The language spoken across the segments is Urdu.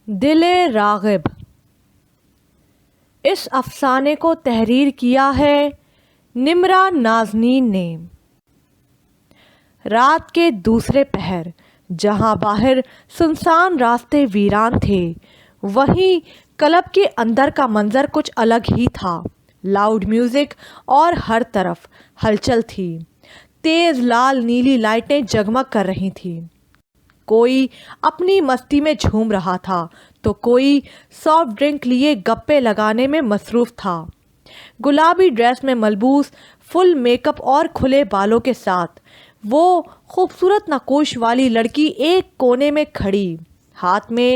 دل راغب۔ اس افسانے کو تحریر کیا ہے نمرا نازنین نے۔ رات کے دوسرے پہر جہاں باہر سنسان راستے ویران تھے، وہیں کلب کے اندر کا منظر کچھ الگ ہی تھا۔ لاؤڈ میوزک اور ہر طرف ہلچل تھی۔ تیز لال نیلی لائٹیں جگمگ کر رہی تھیں۔ کوئی اپنی مستی میں جھوم رہا تھا تو کوئی سافٹ ڈرنک لیے گپے لگانے میں مصروف تھا۔ گلابی ڈریس میں ملبوس، فل میک اپ اور کھلے بالوں کے ساتھ وہ خوبصورت نقوش والی لڑکی ایک کونے میں کھڑی، ہاتھ میں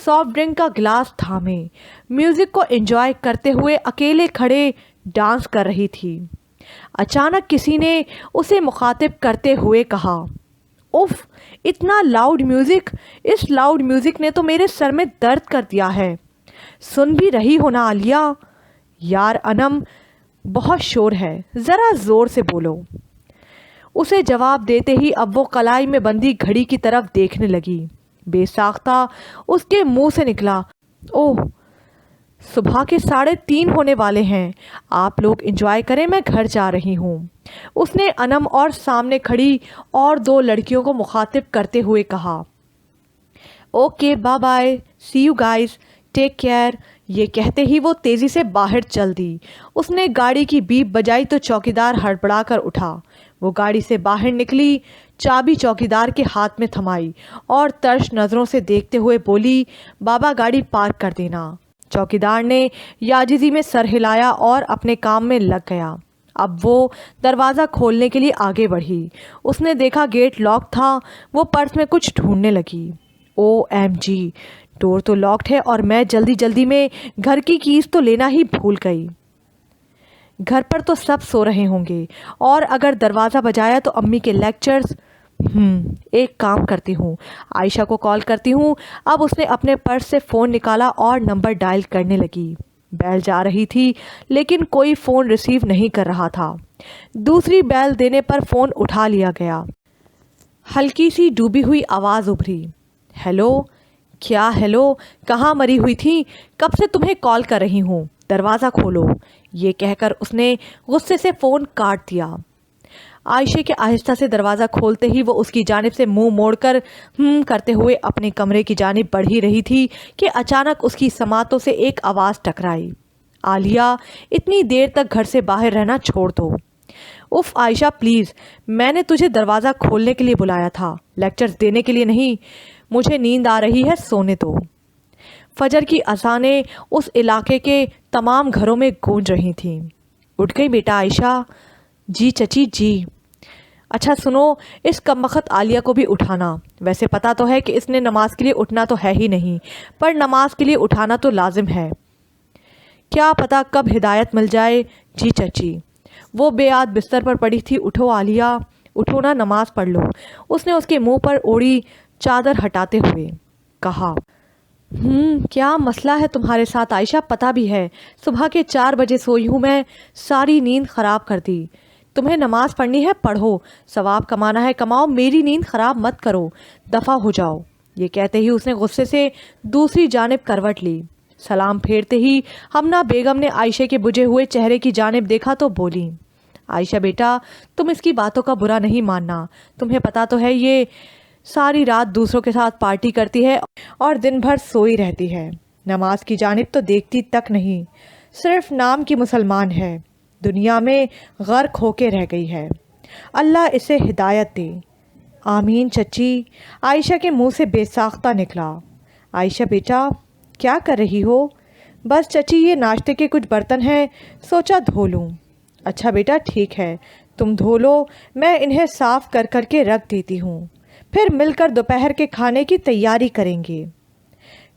سافٹ ڈرنک کا گلاس تھامے، میوزک کو انجوائے کرتے ہوئے اکیلے کھڑے ڈانس کر رہی تھی۔ اچانک کسی نے اسے مخاطب کرتے ہوئے کہا، اف، اتنا لاؤڈ میوزک! اس لاؤڈ میوزک نے تو میرے سر میں درد کر دیا ہے۔ سن بھی رہی ہو نا عالیہ؟ یار انم، بہت شور ہے، ذرا زور سے بولو۔ اسے جواب دیتے ہی اب وہ کلائی میں بندھی گھڑی کی طرف دیکھنے لگی۔ بے ساختہ اس کے منہ سے نکلا، اوہ، صبح کے 3:30 ہونے والے ہیں، آپ لوگ انجوائے کریں، میں گھر جا رہی ہوں۔ اس نے انم اور سامنے کھڑی اور 2 لڑکیوں کو مخاطب کرتے ہوئے کہا، okay bye bye, see you guys, take care. یہ کہتے ہی وہ تیزی سے باہر چل دی۔ اس نے گاڑی کی بیپ بجائی تو چوکیدار ہڑبڑا کر اٹھا۔ وہ گاڑی سے باہر نکلی، چابی چوکیدار کے ہاتھ میں تھمائی اور ترش نظروں سے دیکھتے ہوئے بولی، بابا گاڑی پارک کر دینا۔ چوکیدار نے یاجزی میں سر ہلایا اور اپنے کام میں لگ گیا۔ اب وہ دروازہ کھولنے کے لیے آگے بڑھی۔ اس نے دیکھا گیٹ لاک تھا۔ وہ پرس میں کچھ ڈھونڈنے لگی۔ او ایم جی، ڈور تو لاکڈ ہے اور میں جلدی میں گھر کی کیز تو لینا ہی بھول گئی۔ گھر پر تو سب سو رہے ہوں گے، اور اگر دروازہ بجایا تو امی کے لیکچرز۔ ایک کام کرتی ہوں، عائشہ کو کال کرتی ہوں۔ اب اس نے اپنے پرس سے فون نکالا اور نمبر ڈائل کرنے لگی۔ بیل جا رہی تھی لیکن کوئی فون ریسیو نہیں کر رہا تھا۔ دوسری بیل دینے پر فون اٹھا لیا گیا۔ ہلکی سی ڈوبی ہوئی آواز ابھری، ہیلو؟ کیا ہیلو؟ کہاں مری ہوئی تھی؟ کب سے تمہیں کال کر رہی ہوں، دروازہ کھولو۔ یہ کہہ کر اس نے غصے سے فون کاٹ دیا۔ عائشہ کے آہستہ سے دروازہ کھولتے ہی وہ اس کی جانب سے منہ موڑ کر کرتے ہوئے اپنے کمرے کی جانب بڑھ ہی رہی تھی کہ اچانک اس کی سماعتوں سے ایک آواز ٹکرائی، عالیہ، اتنی دیر تک گھر سے باہر رہنا چھوڑ دو۔ اف عائشہ پلیز، میں نے تجھے دروازہ کھولنے کے لیے بلایا تھا، لیکچرز دینے کے لیے نہیں۔ مجھے نیند آ رہی ہے، سونے دو۔ فجر کی اذانیں اس علاقے کے تمام گھروں میں گونج رہی تھیں۔ اٹھ گئی بیٹا عائشہ؟ جی چچی جی۔ اچھا سنو، اس کمبخت عالیہ کو بھی اٹھانا۔ ویسے پتا تو ہے کہ اس نے نماز کے لیے اٹھنا تو ہے ہی نہیں، پر نماز کے لیے اٹھانا تو لازم ہے۔ کیا پتا کب ہدایت مل جائے۔ جی چچی۔ وہ بے یاد بستر پر پڑی تھی۔ اٹھو عالیہ، اٹھو نا، نماز پڑھ لو۔ اس نے اس کے منہ پر اوڑھی چادر ہٹاتے ہوئے کہا، کیا مسئلہ ہے تمہارے ساتھ عائشہ؟ پتہ بھی ہے، صبح کے 4 بجے سوئی ہوں میں، ساری نیند خراب کر دی۔ تمہیں نماز پڑھنی ہے پڑھو، ثواب کمانا ہے کماؤ، میری نیند خراب مت کرو، دفع ہو جاؤ۔ یہ کہتے ہی اس نے غصے سے دوسری جانب کروٹ لی۔ سلام پھیرتے ہی ہمنا بیگم نے عائشہ کے بجھے ہوئے چہرے کی جانب دیکھا تو بولی، عائشہ بیٹا، تم اس کی باتوں کا برا نہیں ماننا۔ تمہیں پتہ تو ہے یہ ساری رات دوسروں کے ساتھ پارٹی کرتی ہے اور دن بھر سوئی رہتی ہے، نماز کی جانب تو دیکھتی تک نہیں، صرف نام کی مسلمان ہے، دنیا میں غرق ہو کے رہ گئی ہے۔ اللہ اسے ہدایت دے۔ آمین چچی۔ عائشہ کے منہ سے بے ساختہ نکلا۔ عائشہ بیٹا، کیا کر رہی ہو؟ بس چچی، یہ ناشتے کے کچھ برتن ہیں، سوچا دھو لوں۔ اچھا بیٹا ٹھیک ہے، تم دھو لو، میں انہیں صاف کر کے رکھ دیتی ہوں، پھر مل کر دوپہر کے کھانے کی تیاری کریں گے۔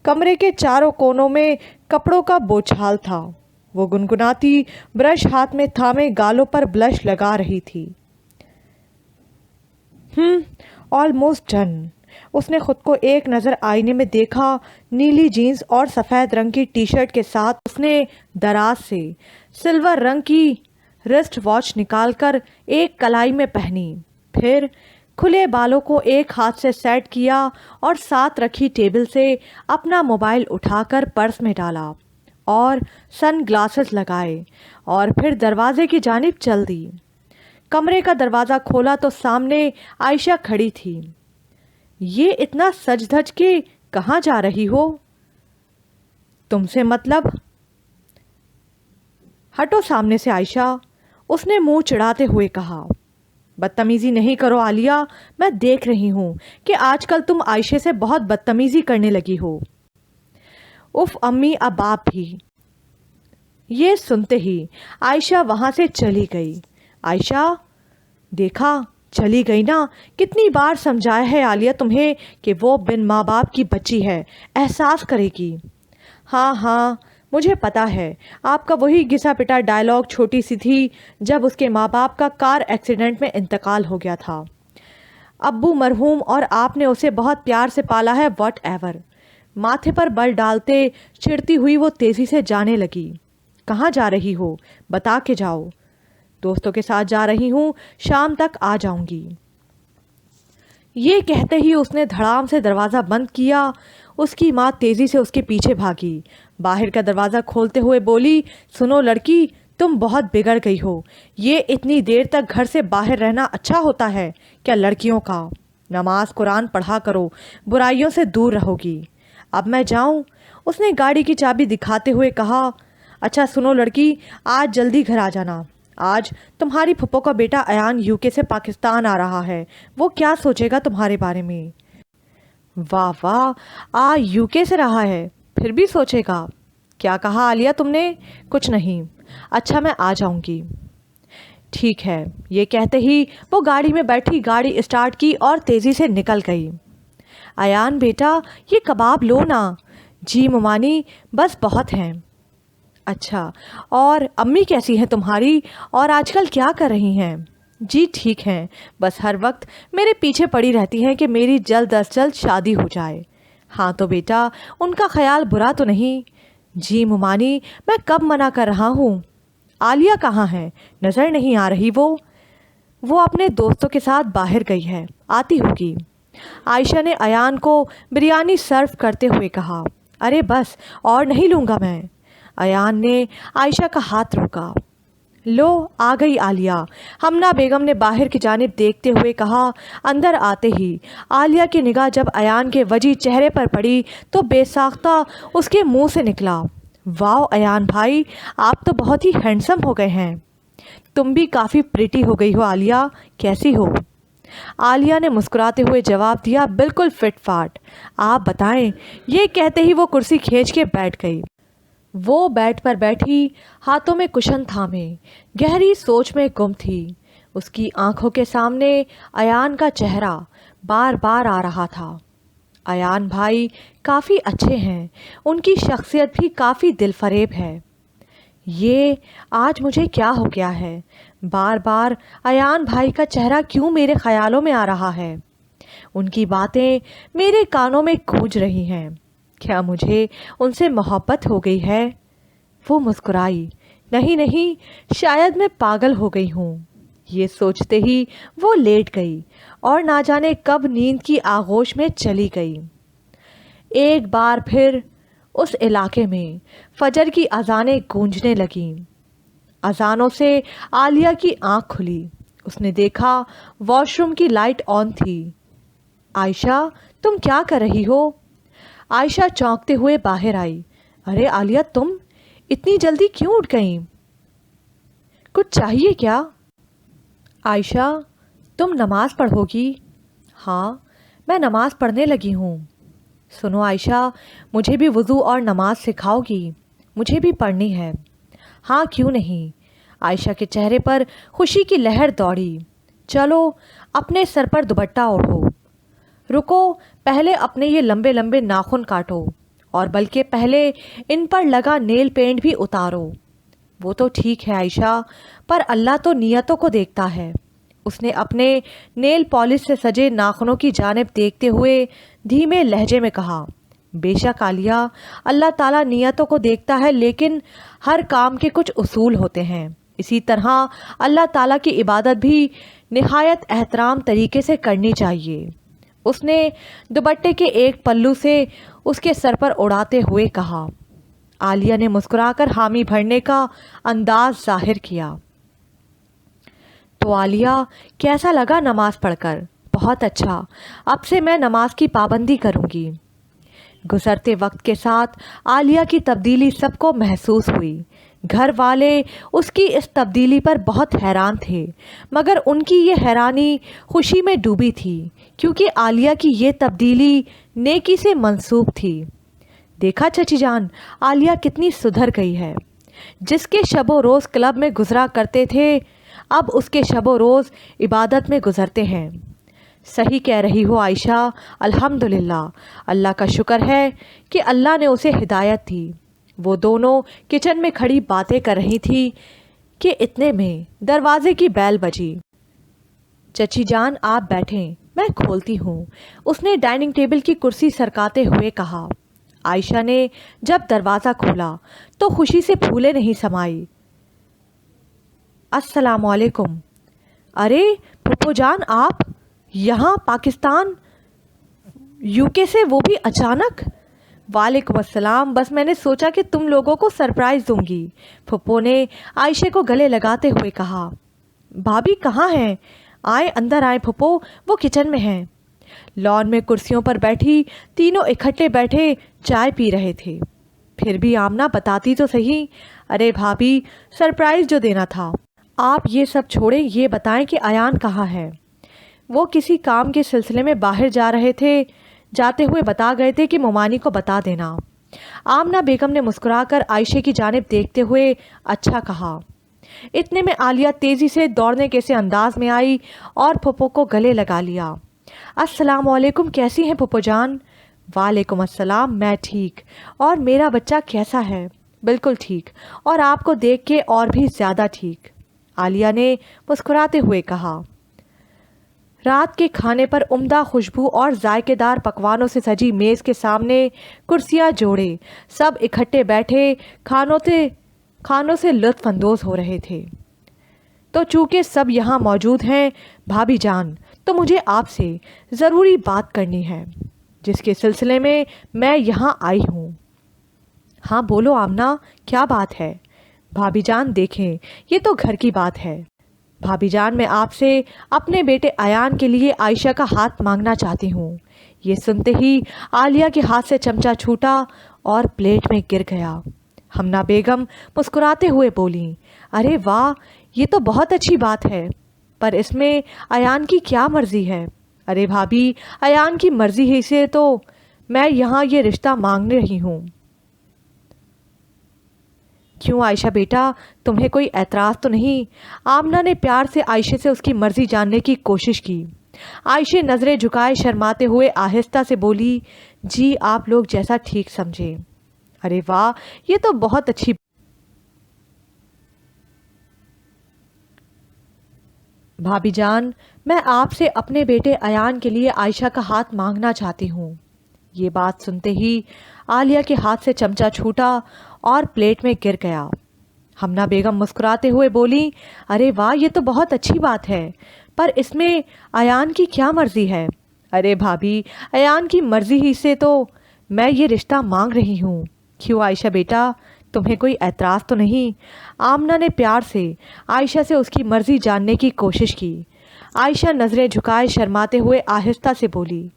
کمرے کے چاروں کونوں میں کپڑوں کا بوچھال تھا۔ وہ گنگناتی، برش ہاتھ میں تھامے گالوں پر بلش لگا رہی تھی۔ Almost done. اس نے خود کو ایک نظر آئینے میں دیکھا۔ نیلی جینز اور سفید رنگ کی ٹی شرٹ کے ساتھ اس نے دراز سے سلور رنگ کی رسٹ واچ نکال کر ایک کلائی میں پہنی، پھر کھلے بالوں کو ایک ہاتھ سے سیٹ کیا اور ساتھ رکھی ٹیبل سے اپنا موبائل اٹھا کر پرس میں ڈالا اور سن گلاسز لگائے اور پھر دروازے کی جانب چل دی۔ کمرے کا دروازہ کھولا تو سامنے عائشہ کھڑی تھی۔ یہ اتنا سج دھج کے کہاں جا رہی ہو؟ تم سے مطلب؟ ہٹو سامنے سے عائشہ، اس نے منہ چڑھاتے ہوئے کہا۔ بدتمیزی نہیں کرو عالیہ، میں دیکھ رہی ہوں کہ آج کل تم عائشہ سے بہت بدتمیزی کرنے لگی ہو۔ اف امی اب آپ بھی۔ یہ سنتے ہی عائشہ وہاں سے چلی گئی۔ عائشہ، دیکھا چلی گئی نا، کتنی بار سمجھایا ہے عالیہ تمہیں کہ وہ بن ماں باپ کی بچی ہے، احساس کرے گی۔ ہاں ہاں مجھے پتا ہے، آپ کا وہی گھسا پٹا ڈائلاگ چھوٹی سی تھی جب اس کے ماں باپ کا کار ایکسیڈنٹ میں انتقال ہو گیا تھا۔ ابو مرحوم اور آپ نے اسے بہت پیار سے پالا ہے، واٹ ایور۔ ماتھے پر بل ڈالتے چڑھتی ہوئی وہ تیزی سے جانے لگی۔ کہاں جا رہی ہو؟ بتا کے جاؤ۔ دوستوں کے ساتھ جا رہی ہوں، شام تک آ جاؤں گی۔ یہ کہتے ہی اس نے دھڑام سے دروازہ بند کیا۔ اس کی ماں تیزی سے اس کے پیچھے بھاگی، باہر کا دروازہ کھولتے ہوئے بولی، سنو لڑکی، تم بہت بگڑ گئی ہو۔ یہ اتنی دیر تک گھر سے باہر رہنا اچھا ہوتا ہے کیا لڑکیوں کا؟ نماز قرآن پڑھا کرو، برائیوں سے دور رہو گی۔ اب میں جاؤں؟ اس نے گاڑی کی چابی دکھاتے ہوئے کہا۔ اچھا سنو لڑکی، آج جلدی گھر آ جانا۔ آج تمہاری پھپھو کا بیٹا ایان UK سے پاکستان آ رہا ہے، وہ کیا سوچے گا تمہارے بارے میں؟ واہ واہ، UK سے رہا ہے، پھر بھی سوچے گا۔ کیا کہا عالیہ تم نے؟ کچھ نہیں۔ اچھا میں آ جاؤں گی۔ ٹھیک ہے۔ یہ کہتے ہی وہ گاڑی میں بیٹھی، گاڑی اسٹارٹ کی اور تیزی سے نکل گئی۔ ایان بیٹا، یہ کباب لو نا۔ جی ممانی، بس بہت ہیں۔ اچھا، اور امی کیسی ہیں تمہاری، اور آج کل کیا کر رہی ہیں؟ جی ٹھیک ہیں، بس ہر وقت میرے پیچھے پڑی رہتی ہیں کہ میری جلد از جلد شادی ہو جائے۔ ہاں تو بیٹا، ان کا خیال برا تو نہیں؟ جی ممانی، میں کب منع کر رہا ہوں۔ عالیہ کہاں ہے؟ نظر نہیں آ رہی وہ اپنے دوستوں کے ساتھ باہر گئی ہے، آتی ہوگی۔ عائشہ نے ایان کو بریانی سرو کرتے ہوئے کہا۔ ارے بس، اور نہیں لوں گا میں۔ ایان نے عائشہ کا ہاتھ روکا۔ لو آ گئی عالیہ، ہمنا بیگم نے باہر کی جانب دیکھتے ہوئے کہا۔ اندر آتے ہی عالیہ کی نگاہ جب ایان کے وجی چہرے پر پڑی تو بے ساختہ اس کے منہ سے نکلا، واو ایان بھائی، آپ تو بہت ہی ہینڈسم ہو گئے ہیں۔ تم بھی کافی پریٹی ہو گئی ہو عالیہ، کیسی ہو؟ عالیہ نے مسکراتے ہوئے جواب دیا، بالکل فٹ فاٹ، آپ بتائیں۔ یہ کہتے ہی وہ کرسی کھینچ کے بیٹھ گئی۔ وہ بیڈ پر بیٹھی، ہاتھوں میں کشن تھامے گہری سوچ میں گم تھی۔ اس کی آنکھوں کے سامنے ایان کا چہرہ بار بار آ رہا تھا۔ ایان بھائی کافی اچھے ہیں، ان کی شخصیت بھی کافی دل فریب ہے۔ یہ آج مجھے کیا ہو گیا ہے؟ بار بار ایان بھائی کا چہرہ کیوں میرے خیالوں میں آ رہا ہے؟ ان کی باتیں میرے کانوں میں گونج رہی ہیں۔ کیا مجھے ان سے محبت ہو گئی ہے؟ وہ مسکرائی۔ نہیں نہیں، شاید میں پاگل ہو گئی ہوں۔ یہ سوچتے ہی وہ لیٹ گئی اور نہ جانے کب نیند کی آغوش میں چلی گئی۔ ایک بار پھر اس علاقے میں فجر کی اذانیں گونجنے لگیں۔ اذانوں سے عالیہ کی آنکھ کھلی۔ اس نے دیکھا واش روم کی لائٹ آن تھی۔ عائشہ، تم کیا کر رہی ہو؟ عائشہ چونکتے ہوئے باہر آئی۔ ارے عالیہ، تم اتنی جلدی کیوں اٹھ گئیں؟ کچھ چاہیے کیا؟ عائشہ، تم نماز پڑھو گی؟ ہاں، میں نماز پڑھنے لگی ہوں۔ سنو عائشہ، مجھے بھی وضو اور نماز سکھاؤ گی؟ مجھے بھی پڑھنی ہے۔ ہاں کیوں نہیں۔ عائشہ کے چہرے پر خوشی کی لہر دوڑی۔ چلو اپنے سر پر دوپٹہ اوڑھو۔ رکو، پہلے اپنے یہ لمبے لمبے ناخن کاٹو، اور بلکہ پہلے ان پر لگا نیل پینٹ بھی اتارو۔ وہ تو ٹھیک ہے عائشہ، پر اللہ تو نیتوں کو دیکھتا ہے۔ اس نے اپنے نیل پالش سے سجے ناخنوں کی جانب دیکھتے ہوئے دھیمے لہجے میں کہا۔ بے شک عالیہ، اللہ تعالیٰ نیتوں کو دیکھتا ہے، لیکن ہر کام کے کچھ اصول ہوتے ہیں۔ اسی طرح اللہ تعالیٰ کی عبادت بھی نہایت احترام طریقے سے کرنی چاہیے۔ اس نے دوپٹے کے ایک پلو سے اس کے سر پر اڑاتے ہوئے کہا۔ عالیہ نے مسکرا کر حامی بھرنے کا انداز ظاہر کیا۔ تو عالیہ، کیسا لگا نماز پڑھ کر؟ بہت اچھا، اب سے میں نماز کی پابندی کروں گی۔ گزرتے وقت کے ساتھ عالیہ کی تبدیلی سب کو محسوس ہوئی۔ گھر والے اس کی اس تبدیلی پر بہت حیران تھے، مگر ان کی یہ حیرانی خوشی میں ڈوبی تھی، کیونکہ عالیہ کی یہ تبدیلی نیکی سے منسوب تھی۔ دیکھا چچی جان، عالیہ کتنی سدھر گئی ہے۔ جس کے شب و روز کلب میں گزرا کرتے تھے، اب اس کے شب و روز عبادت میں گزرتے ہیں۔ صحیح کہہ رہی ہو عائشہ، الحمدللہ، اللہ کا شکر ہے کہ اللہ نے اسے ہدایت دی۔ وہ دونوں کچن میں کھڑی باتیں کر رہی تھی کہ اتنے میں دروازے کی بیل بجی۔ چچی جان آپ بیٹھیں، میں کھولتی ہوں، اس نے ڈائننگ ٹیبل کی کرسی سرکاتے ہوئے کہا۔ عائشہ نے جب دروازہ کھولا تو خوشی سے پھولے نہیں سمائی۔ السلام علیکم۔ ارے پھپھو جان، آپ یہاں پاکستان UK سے، وہ بھی اچانک؟ وعلیکم السلام، بس میں نے سوچا کہ تم لوگوں کو سرپرائز دوں گی، پھپھو نے عائشہ کو گلے لگاتے ہوئے کہا۔ بھابھی کہاں ہیں؟ آئیں اندر آئیں پھپھو، وہ کچن میں ہیں۔ لان میں کرسیوں پر بیٹھی تینوں اکٹھے بیٹھے چائے پی رہے تھے۔ پھر بھی آمنہ بتاتی تو صحیح۔ ارے بھابھی، سرپرائز جو دینا تھا۔ آپ یہ سب چھوڑیں، یہ بتائیں کہ ایان کہاں ہے؟ وہ کسی کام کے سلسلے میں باہر جا رہے تھے، جاتے ہوئے بتا گئے تھے کہ مومانی کو بتا دینا۔ آمنہ بیگم نے مسکرا کر عائشہ کی جانب دیکھتے ہوئے اچھا کہا۔ اتنے میں عالیہ تیزی سے دوڑنے کے سے انداز میں آئی اور پھپھو کو گلے لگا لیا۔ السلام علیکم، کیسی ہیں پھپھو جان؟ وعلیکم السلام، میں ٹھیک، اور میرا بچہ کیسا ہے؟ بالکل ٹھیک، اور آپ کو دیکھ کے اور بھی زیادہ ٹھیک، عالیہ نے مسکراتے ہوئے کہا۔ رات کے کھانے پر عمدہ خوشبو اور ذائقے دار پکوانوں سے سجی میز کے سامنے کرسیاں جوڑے سب اکٹھے بیٹھے کھانوں سے لطف اندوز ہو رہے تھے۔ تو چونکہ سب یہاں موجود ہیں بھابھی جان، تو مجھے آپ سے ضروری بات کرنی ہے، جس کے سلسلے میں میں یہاں آئی ہوں۔ ہاں بولو آمنہ، کیا بات ہے؟ بھابھی جان دیکھیں، یہ تو گھر کی بات ہے۔ بھابھی جان، میں آپ سے اپنے بیٹے ایان کے لیے عائشہ کا ہاتھ مانگنا چاہتی ہوں۔ یہ سنتے ہی عالیہ کے ہاتھ سے چمچہ چھوٹا اور پلیٹ میں گر گیا۔ ہمنہ بیگم مسکراتے ہوئے بولیں، ارے واہ، یہ تو بہت اچھی بات ہے، پر اس میں ایان کی کیا مرضی ہے؟ ارے بھابھی، ایان کی مرضی ہی سے تو میں یہاں یہ رشتہ مانگ رہی ہوں۔ کیوں عائشہ بیٹا، تمہیں کوئی اعتراض تو نہیں؟ آمنہ نے پیار سے عائشہ سے اس کی مرضی جاننے کی کوشش کی۔ عائشہ نظریں جھکائے شرماتے ہوئے آہستہ سے بولی، جی آپ لوگ جیسا ٹھیک سمجھیں۔ ارے واہ، یہ تو بہت اچھی۔ بھابھی جان، میں آپ سے اپنے بیٹے ایان کے لیے عائشہ کا ہاتھ مانگنا چاہتی ہوں۔ یہ بات سنتے ہی عالیہ کے ہاتھ سے چمچہ چھوٹا اور پلیٹ میں گر گیا۔ ہمنہ بیگم مسکراتے ہوئے بولی، ارے واہ، یہ تو بہت اچھی بات ہے، پر اس میں ایان کی کیا مرضی ہے؟ ارے بھابھی، ایان کی مرضی ہی سے تو میں یہ رشتہ مانگ رہی ہوں۔ کیوں عائشہ بیٹا، تمہیں کوئی اعتراض تو نہیں؟ آمنہ نے پیار سے عائشہ سے اس کی مرضی جاننے کی کوشش کی۔ عائشہ نظریں جھکائے شرماتے ہوئے آہستہ سے بولی،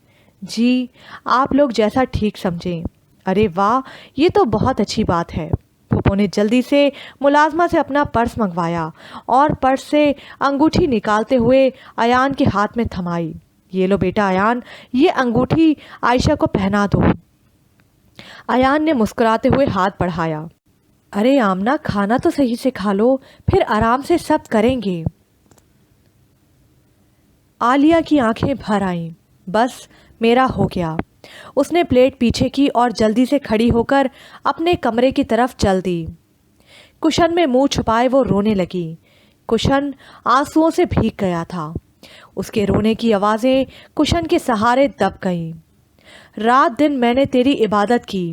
جی آپ لوگ جیسا ٹھیک سمجھیں۔ ارے واہ، یہ تو بہت اچھی بات ہے۔ پھپھو نے جلدی سے ملازمہ سے اپنا پرس منگوایا اور پرس سے انگوٹھی نکالتے ہوئے ایان کے ہاتھ میں تھمائی۔ یہ لو بیٹا ایان، یہ انگوٹھی عائشہ کو پہنا دو۔ ایان نے مسکراتے ہوئے ہاتھ بڑھایا۔ ارے آمنہ، کھانا تو صحیح سے کھا لو، پھر آرام سے سب کریں گے۔ عالیہ کی آنکھیں بھر آئیں۔ بس میرا ہو گیا۔ اس نے پلیٹ پیچھے کی اور جلدی سے کھڑی ہو کر اپنے کمرے کی طرف چل دی۔ کشن میں منہ چھپائے وہ رونے لگی۔ کشن آنسوؤں سے بھیگ گیا تھا۔ اس کے رونے کی آوازیں کشن کے سہارے دب گئیں۔ رات دن میں نے تیری عبادت کی،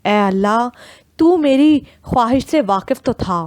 اے اللہ، تو میری خواہش سے واقف تو تھا،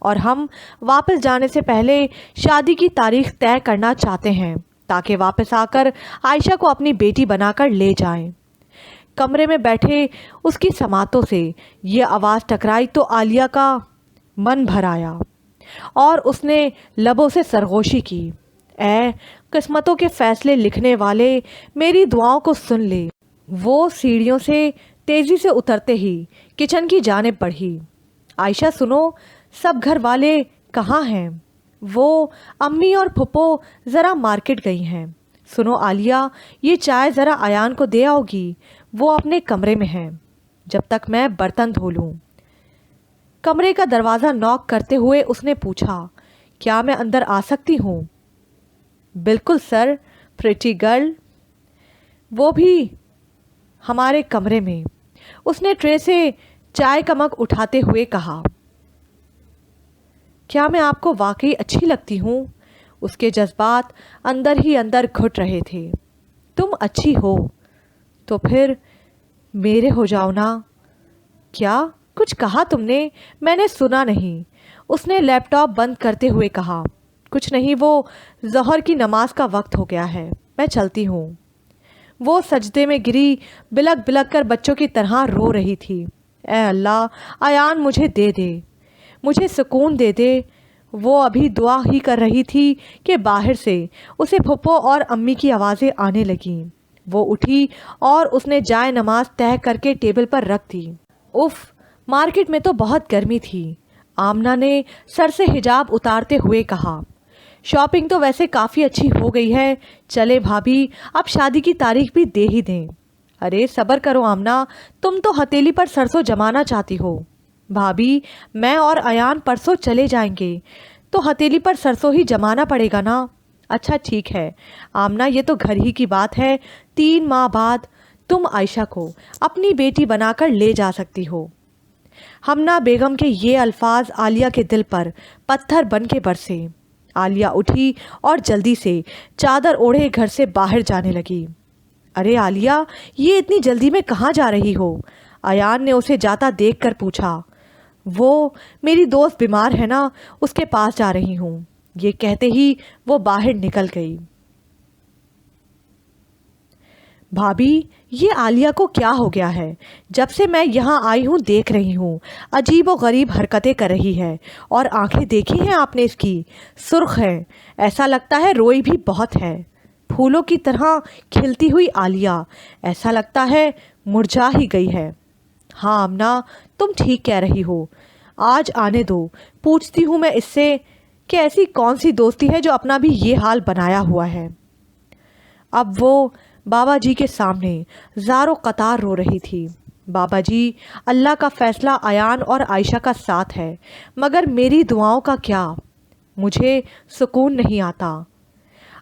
اور ہم واپس جانے سے پہلے شادی کی تاریخ طے کرنا چاہتے ہیں تاکہ واپس آ کر عائشہ کو اپنی بیٹی بنا کر لے جائیں۔ کمرے میں بیٹھے اس کی سماعتوں سے یہ آواز ٹکرائی تو عالیہ کا من بھر آیا اور اس نے لبوں سے سرگوشی کی، اے قسمتوں کے فیصلے لکھنے والے، میری دعاؤں کو سن لے۔ وہ سیڑھیوں سے تیزی سے اترتے ہی کچن کی جانب بڑھی۔ عائشہ سنو، سب گھر والے کہاں ہیں؟ وہ امی اور پھپھو ذرا مارکیٹ گئی ہیں۔ سنو عالیہ، یہ چائے ذرا ایان کو دے آؤ گی، وہ اپنے کمرے میں ہیں، جب تک میں برتن دھو لوں۔ کمرے کا دروازہ نوک کرتے ہوئے اس نے پوچھا، کیا میں اندر آ سکتی ہوں؟ بالکل سر، پریٹی گرل، وہ بھی ہمارے کمرے میں، اس نے ٹرے سے چائے کا مگ اٹھاتے ہوئے کہا۔ کیا میں آپ کو واقعی اچھی لگتی ہوں؟ اس کے جذبات اندر ہی اندر گھٹ رہے تھے۔ تم اچھی ہو تو پھر میرے ہو جاؤ نا۔ کیا کچھ کہا تم نے؟ میں نے سنا نہیں، اس نے لیپ ٹاپ بند کرتے ہوئے کہا۔ کچھ نہیں، وہ ظہر کی نماز کا وقت ہو گیا ہے، میں چلتی ہوں۔ وہ سجدے میں گری بلک بلک کر بچوں کی طرح رو رہی تھی۔ اے اللہ، ایان مجھے دے دے، مجھے سکون دے دے۔ وہ ابھی دعا ہی کر رہی تھی کہ باہر سے اسے پھپھو اور امی کی آوازیں آنے لگیں۔ وہ اٹھی اور اس نے جائے نماز طے کر کے ٹیبل پر رکھ دی۔ اف، مارکیٹ میں تو بہت گرمی تھی، آمنہ نے سر سے حجاب اتارتے ہوئے کہا۔ شاپنگ تو ویسے کافی اچھی ہو گئی ہے، چلے بھابھی اب شادی کی تاریخ بھی دے ہی دیں۔ ارے صبر کرو آمنہ، تم تو ہتھیلی پر سرسوں جمانا چاہتی ہو۔ بھابھی، میں اور ایان پرسوں چلے جائیں گے تو ہتھیلی پر سرسوں ہی جمانا پڑے گا نا۔ اچھا ٹھیک ہے آمنہ، یہ تو گھر ہی کی بات ہے، 3 ماہ بعد تم عائشہ کو اپنی بیٹی بنا کر لے جا سکتی ہو۔ ہمنا بیگم کے یہ الفاظ عالیہ کے دل پر پتھر بن کے برسے۔ عالیہ اٹھی اور جلدی سے چادر اوڑھے گھر سے باہر جانے لگی۔ ارے عالیہ، یہ اتنی جلدی میں کہاں جا رہی ہو؟ ایان نے اسے جاتا دیکھ کر پوچھا۔ وہ میری دوست بیمار ہے نا، اس کے پاس جا رہی ہوں، یہ کہتے ہی وہ باہر نکل گئی۔ بھابھی، یہ عالیہ کو کیا ہو گیا ہے؟ جب سے میں یہاں آئی ہوں دیکھ رہی ہوں، عجیب و غریب حرکتیں کر رہی ہے، اور آنکھیں دیکھی ہیں آپ نے اس کی؟ سرخ ہے، ایسا لگتا ہے روئی بھی بہت ہے۔ پھولوں کی طرح کھلتی ہوئی عالیہ، ایسا لگتا ہے مرجھا ہی گئی ہے۔ ہاں آمنہ، تم ٹھیک کہہ رہی ہو، آج آنے دو، پوچھتی ہوں میں اس سے کہ ایسی کون سی دوستی ہے جو اپنا بھی یہ حال بنایا ہوا ہے۔ اب وہ بابا جی کے سامنے زاروں قطار رو رہی تھی۔ بابا جی، اللہ کا فیصلہ ایان اور عائشہ کا ساتھ ہے، مگر میری دعاؤں کا کیا؟ مجھے سکون نہیں آتا۔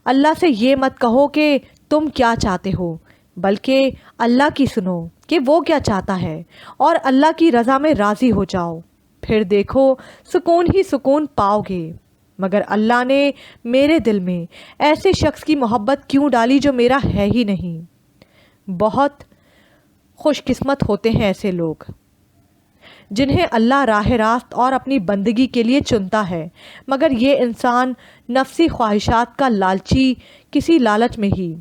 اللہ سے یہ مت کہو کہ تم کیا چاہتے ہو، بلکہ اللہ کی سنو کہ وہ کیا چاہتا ہے، اور اللہ کی رضا میں راضی ہو جاؤ، پھر دیکھو سکون ہی سکون پاؤ گے۔ مگر اللہ نے میرے دل میں ایسے شخص کی محبت کیوں ڈالی جو میرا ہے ہی نہیں؟ بہت خوش قسمت ہوتے ہیں ایسے لوگ جنہیں اللہ راہ راست اور اپنی بندگی کے لیے چنتا ہے، مگر یہ انسان نفسی خواہشات کا لالچی کسی لالچ میں ہی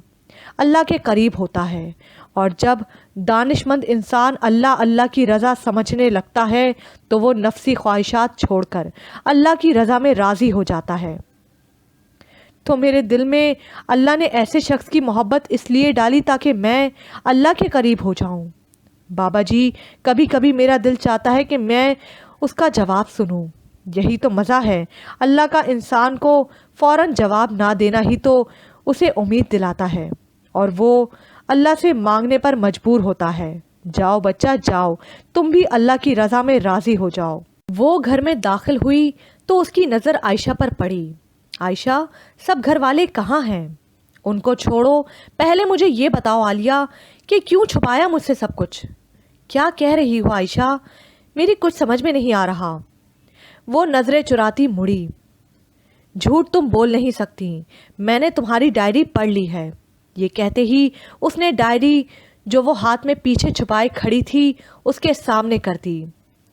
اللہ کے قریب ہوتا ہے، اور جب دانش مند انسان اللہ اللہ کی رضا سمجھنے لگتا ہے تو وہ نفسی خواہشات چھوڑ کر اللہ کی رضا میں راضی ہو جاتا ہے۔ تو میرے دل میں اللہ نے ایسے شخص کی محبت اس لیے ڈالی تاکہ میں اللہ کے قریب ہو جاؤں۔ بابا جی، کبھی کبھی میرا دل چاہتا ہے کہ میں اس کا جواب سنوں، یہی تو مزہ ہے۔ اللہ کا انسان کو فوراً جواب نہ دینا ہی تو اسے امید دلاتا ہے، اور وہ اللہ سے مانگنے پر مجبور ہوتا ہے۔ جاؤ بچہ جاؤ، تم بھی اللہ کی رضا میں راضی ہو جاؤ۔ وہ گھر میں داخل ہوئی تو اس کی نظر عائشہ پر پڑی۔ عائشہ، سب گھر والے کہاں ہیں؟ ان کو چھوڑو، پہلے مجھے یہ بتاؤ عالیہ کہ کیوں چھپایا مجھ سے سب کچھ؟ کیا کہہ رہی ہو عائشہ؟ میری کچھ سمجھ میں نہیں آ رہا۔ وہ نظریں چراتی مڑی۔ جھوٹ تم بول نہیں سکتی، میں نے تمہاری ڈائری پڑھ لی ہے۔ یہ کہتے ہی اس نے ڈائری جو وہ ہاتھ میں پیچھے چھپائے کھڑی تھی اس کے سامنے کر دی۔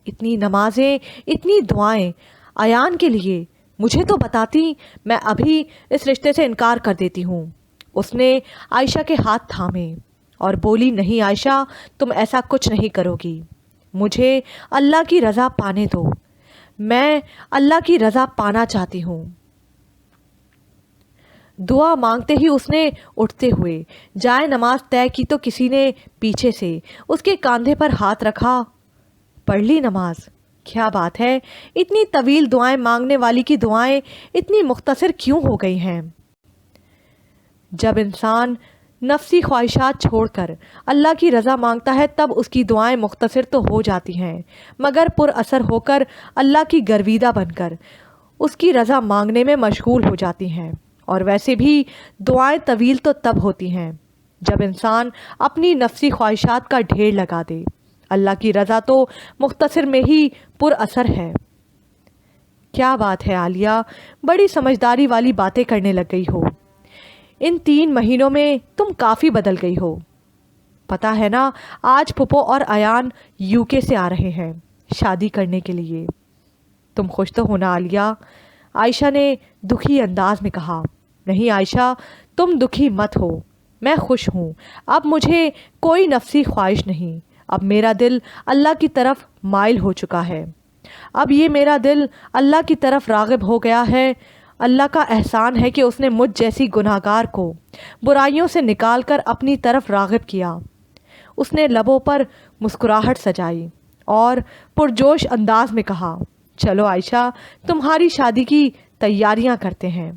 اتنی نمازیں، اتنی دعائیں، ایان کے لیے مجھے تو بتاتی، میں ابھی اس رشتے سے انکار کر دیتی ہوں۔ اس نے عائشہ کے ہاتھ تھامے اور بولی، نہیں عائشہ، تم ایسا کچھ نہیں کرو گی، مجھے اللہ کی رضا پانے دو، میں اللہ کی رضا پانا چاہتی ہوں۔ دعا مانگتے ہی اس نے اٹھتے ہوئے جائے نماز طے کی تو کسی نے پیچھے سے اس کے کاندھے پر ہاتھ رکھا۔ پڑھ لی نماز؟ کیا بات ہے، اتنی طویل دعائیں مانگنے والی کی دعائیں اتنی مختصر کیوں ہو گئی ہیں؟ جب انسان نفسی خواہشات چھوڑ کر اللہ کی رضا مانگتا ہے تب اس کی دعائیں مختصر تو ہو جاتی ہیں، مگر پر اثر ہو کر اللہ کی گرویدہ بن کر اس کی رضا مانگنے میں مشغول ہو جاتی ہیں۔ اور ویسے بھی دعائیں طویل تو تب ہوتی ہیں جب انسان اپنی نفسی خواہشات کا ڈھیر لگا دے۔ اللہ کی رضا تو مختصر میں ہی پر اثر ہے۔ کیا بات ہے عالیہ، بڑی سمجھداری والی باتیں کرنے لگ گئی ہو۔ ان 3 مہینوں میں تم کافی بدل گئی ہو۔ پتہ ہے نا، آج پھپھو اور ایان UK سے آ رہے ہیں شادی کرنے کے لیے۔ تم خوش تو ہونا عالیہ؟ عائشہ نے دکھی انداز میں کہا۔ نہیں عائشہ، تم دکھی مت ہو، میں خوش ہوں۔ اب مجھے کوئی نفسی خواہش نہیں، اب میرا دل اللہ کی طرف مائل ہو چکا ہے، اب یہ میرا دل اللہ کی طرف راغب ہو گیا ہے۔ اللہ کا احسان ہے کہ اس نے مجھ جیسی گناہگار کو برائیوں سے نکال کر اپنی طرف راغب کیا۔ اس نے لبوں پر مسکراہٹ سجائی اور پرجوش انداز میں کہا، چلو عائشہ، تمہاری شادی کی تیاریاں کرتے ہیں۔